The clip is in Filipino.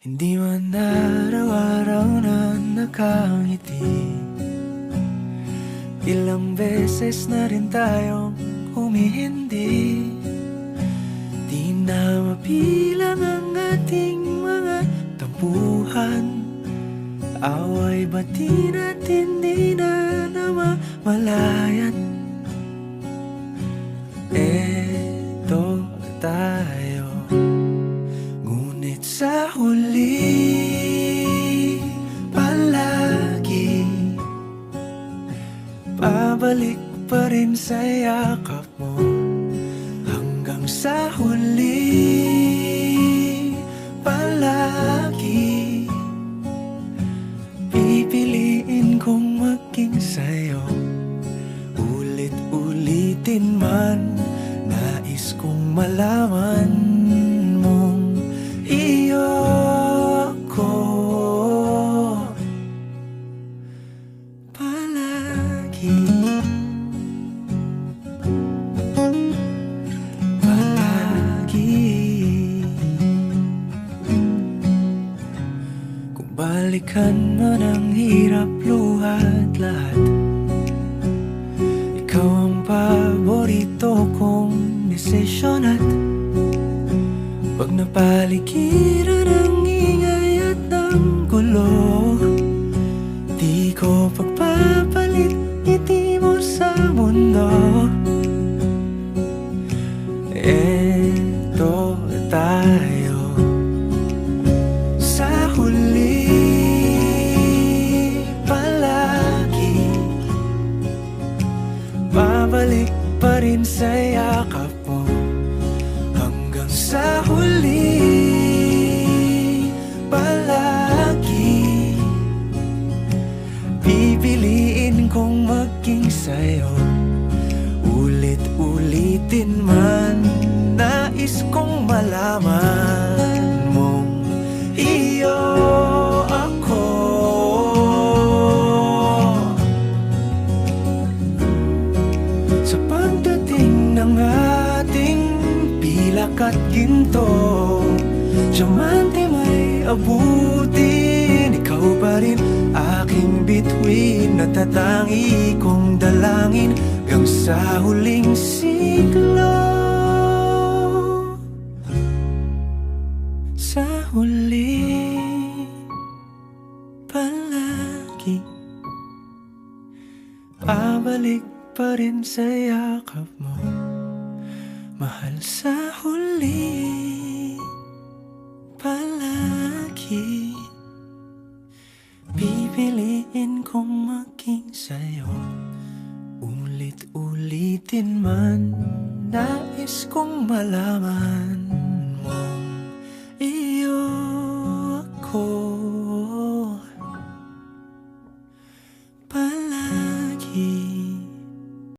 Hindi man araw-araw na nakangiti. Ilang beses na rin tayong humihindi. Di na mapilang ang ating mga tampuhan. Away bati natin di na namamalayan. Eto tayo, ngunit sa huli palagi pabalik pa rin sa yakap mo. Hanggang sa huli palagi pipiliin kong maging sa'yo. Ulit-ulitin man, nais kong malaman mong iyo ako palagi. Palagi. Kung balikan man ang hirap, luhat lahat, ikaw ang paborito kong desisyon. At pag napaligiran ang ingay at ng gulo, di ko pagpapalit ngiti mo sa mundo. Eto tayo, sa huli palagi babalik pa rin sa yakap mo. Hanggang sa huli palagi pipiliin kong maging sa'yo. Ulit-ulitin man, nais kong malaman mong iyo ako. Sa pagdating ng ating pilak at ginto, diamante may abutin, ikaw pa rin aking bituin. Natatangi kong dalangin hanggang sa huling siglo. Sa huli palagi pabalik pa rin sa yakap mo, mahal. Sa huli palagi pipiliin kong maging sa'yo. Ulit-ulitin man, nais kong malaman mo